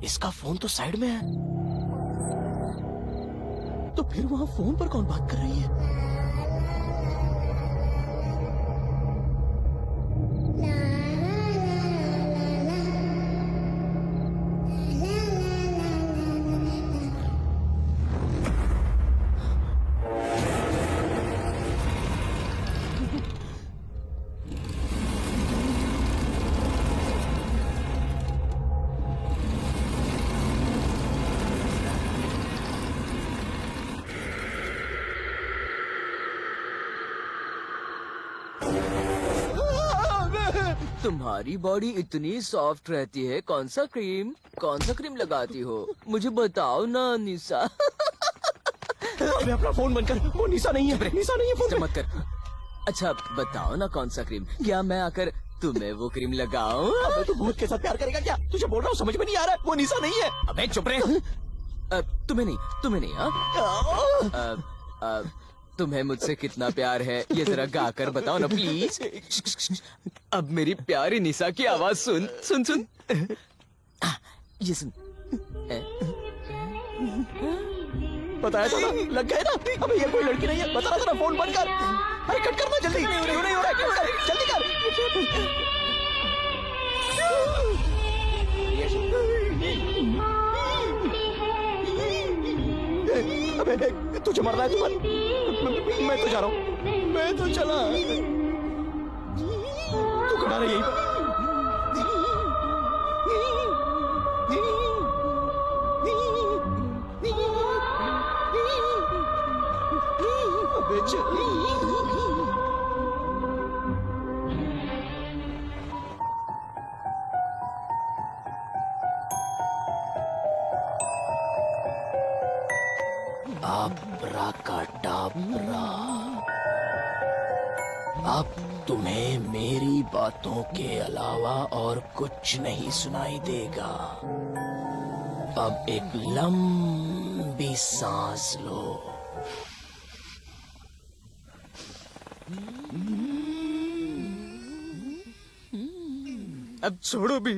इसका फोन तो साइड में है, तो फिर वहां फोन पर कौन बात कर रही है? तुम्हारी बॉडी इतनी सॉफ्ट रहती है, कौन सा क्रीम लगाती हो? मुझे बताओ ना निशा। अबे अपना फोन बंद कर, वो निशा नहीं है, निशा नहीं है फोन पे। मत कर। अच्छा बताओ ना कौन सा क्रीम, क्या मैं आकर तुम्हें वो क्रीम लगाऊं? अबे तू भूत के साथ प्यार करेगा क्या? तुझे बोल रहा हूँ, समझ में नहीं आ रहा है, वो निशा नहीं है। अबे चुप रहे। तुम्हें नहीं हाँ? तुम्हें मुझसे कितना प्यार है ये जरा गाकर बताओ ना प्लीज। अब मेरी प्यारी निशा की आवाज सुन सुन सुन। ये सुन। बताया था ना, लग गए ना। अबे ये कोई लड़की नहीं है, बता रहा था ना, फोन बंद कर। अरे कट करना जल्दी, नहीं हो रहा है, कट कर, जल्दी कर। अबे तुझे मरना है, तू मर। मैं तो जा रहा हूँ, मैं तो चला। तू खड़ा रह यहीं पर। अबे चल। अब्राकाडाब्रा। अब तुम्हें मेरी बातों के अलावा और कुछ नहीं सुनाई देगा। अब एक लंबी सांस लो। अब छोड़ो भी।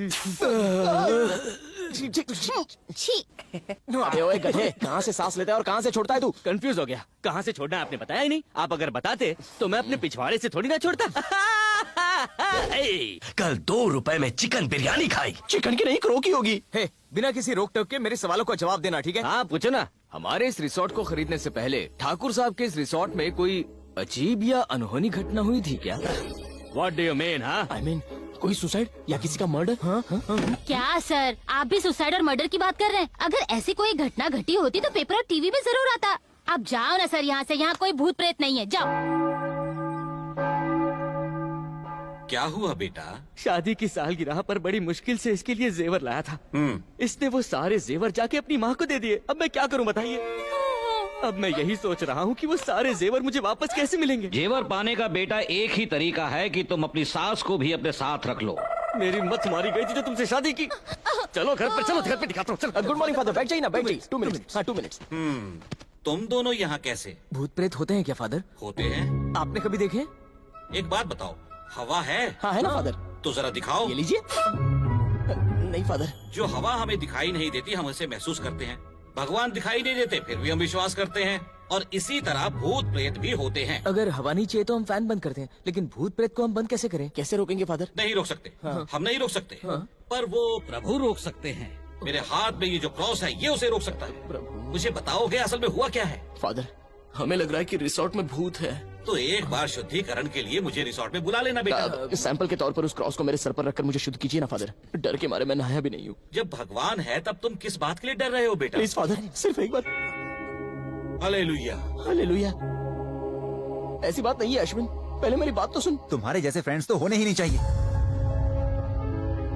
अबे ओए गधे, कहाँ से सांस लेता है और कहाँ से छोड़ता है तू? कंफ्यूज हो गया, कहाँ से छोड़ना आपने बताया ही नहीं। आप अगर बताते तो मैं अपने पिछवाड़े से थोड़ी ना छोड़ता। कल 2 रुपए में चिकन बिरयानी खाई। चिकन की नहीं, क्रो की होगी। हे, बिना किसी रोक टोक के मेरे सवालों का जवाब देना, ठीक है? हाँ पूछो ना। हमारे इस रिसोर्ट को खरीदने से पहले ठाकुर साहब के इस रिसोर्ट में कोई अजीब या अनहोनी घटना हुई थी क्या? What do you mean? हाँ I mean, कोई सुसाइड या किसी का मर्डर? हाँ? क्या सर, आप भी सुसाइड और मर्डर की बात कर रहे हैं? अगर ऐसी कोई घटना घटी होती तो पेपर और टीवी में जरूर आता। आप जाओ ना सर यहाँ से, यहाँ कोई भूत प्रेत नहीं है, जाओ। क्या हुआ बेटा? शादी की सालगिरह पर बड़ी मुश्किल से इसके लिए जेवर लाया था। इसने वो सारे जेवर जाके अपनी माँ को दे दिए। अब मैं क्या करूँ बताइए? अब मैं यही सोच रहा हूँ कि वो सारे जेवर मुझे वापस कैसे मिलेंगे। जेवर पाने का बेटा एक ही तरीका है कि तुम अपनी सास को भी अपने साथ रख लो। मेरी मत मारी गई थी जो तुमसे शादी की। चलो घर पर, चलो घर पे दिखाता हूँ। चलो। गुड मॉर्निंग फादर, बैठ जाइए ना, बैठ जाइए। 2 मिनट्स। हाँ 2 मिनट्स। तुम दोनों यहाँ कैसे भूत प्रेत होते हैं क्या फादर? होते हैं? आपने कभी देखे? एक बात बताओ, हवा है? हाँ है ना फादर, तो जरा दिखाओ। ये लीजिए। नहीं फादर, जो हवा हमें दिखाई नहीं देती हम उसे महसूस करते हैं। भगवान दिखाई नहीं देते फिर भी हम विश्वास करते हैं। और इसी तरह भूत प्रेत भी होते हैं। अगर हवा नहीं चाहिए तो हम फैन बंद करते हैं, लेकिन भूत प्रेत को हम बंद कैसे करें? कैसे रोकेंगे फादर? नहीं रोक सकते। हम नहीं रोक सकते। पर वो प्रभु रोक सकते हैं। मेरे हाथ में ये जो क्रॉस है ये उसे रोक सकता है। मुझे बताओगे असल में हुआ क्या है? फादर, हमें लग रहा है कि रिसोर्ट में भूत है। तो एक बार शुद्धिकरण के लिए मुझे रिसोर्ट में बुला लेना बेटा। सैंपल के तौर पर उस क्रॉस को मेरे सर पर रखकर मुझे शुद्ध कीजिए ना फादर। डर के मारे मैं नहाया भी नहीं हूँ। जब भगवान है तब तुम किस बात के लिए डर रहे हो बेटा? प्लीज फादर, सिर्फ एक बार। हालेलुया। हालेलुया। ऐसी बात नहीं है अश्विन, पहले मेरी बात तो सुन। तुम्हारे जैसे फ्रेंड्स तो होने ही नहीं चाहिए।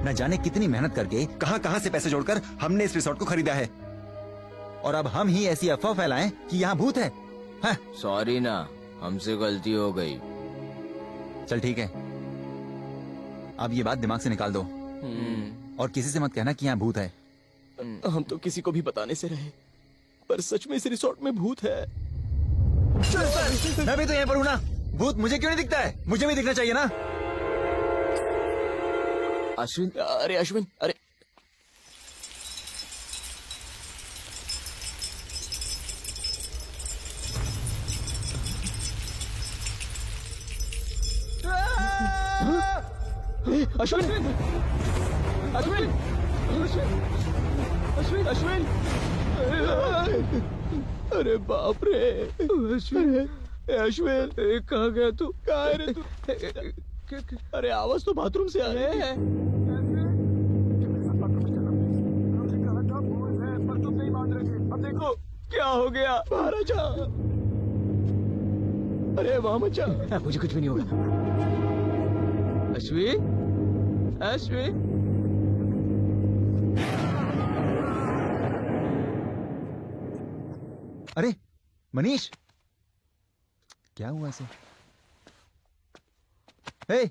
न जाने कितनी मेहनत करके कहां से पैसे जोड़कर हमने इस रिसोर्ट को खरीदा है, और अब हम ही ऐसी अफवाह फैलाएं कि यहाँ भूत है। सॉरी ना, हमसे गलती हो गई। चल ठीक है, अब ये बात दिमाग से निकाल दो और किसी से मत कहना कि यहाँ भूत है। हम तो किसी को भी बताने से रहे, पर सच में इस रिसोर्ट में भूत है। मैं भी तो यहाँ पर हूँ ना, भूत मुझे क्यों नहीं दिखता है? मुझे भी दिखना चाहिए ना। अश्विन, अरे अश्विन, अरे अश्विन अश्विन अश्विन अश्विन अरे बाप रे अश्विन अश्विन कहाँ गया तू? कहाँ है रे तू? अरे आवाज तो बाथरूम से आ रही है। अब देखो क्या हो गया। बाहर आ जा। अरे वाह मचा। मुझे कुछ भी नहीं होगा। अश्विन अश्विन अरे मनीष, क्या हुआ इसे? हे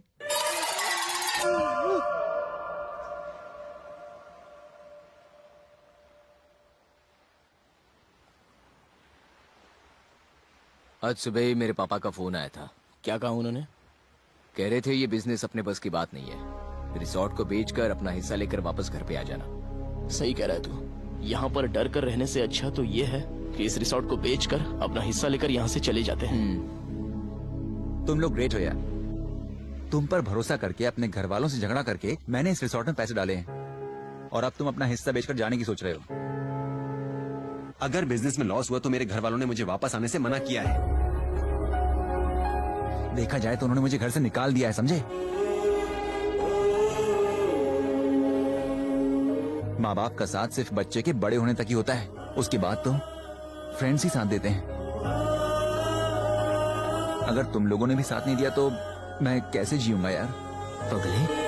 आज सुबह ही मेरे पापा का फोन आया था। क्या कहा उन्होंने? कह रहे थे ये बिजनेस अपने बस की बात नहीं है, रिसोर्ट को बेचकर अपना हिस्सा लेकर वापस घर पे आ जाना। सही कह रहा है तू। यहाँ पर डर कर रहने से अच्छा तो ये है कि इस रिसोर्ट को बेचकर अपना हिस्सा लेकर यहाँ से चले जाते हैं। तुम लोग ग्रेट हो यार। तुम पर भरोसा करके अपने घर वालों से झगड़ा करके मैंने इस रिसोर्ट में पैसे डाले हैं और अब तुम अपना हिस्सा बेचकर जाने की सोच रहे हो। अगर बिजनेस में लॉस हुआ तो मेरे घर वालों ने मुझे वापस आने से मना किया है। देखा जाए तो उन्होंने मुझे घर से निकाल दिया है, समझे? माँ बाप का साथ सिर्फ बच्चे के बड़े होने तक ही होता है, उसके बाद तो फ्रेंड्स ही साथ देते हैं। अगर तुम लोगों ने भी साथ नहीं दिया तो मैं कैसे जीऊंगा यार? पगले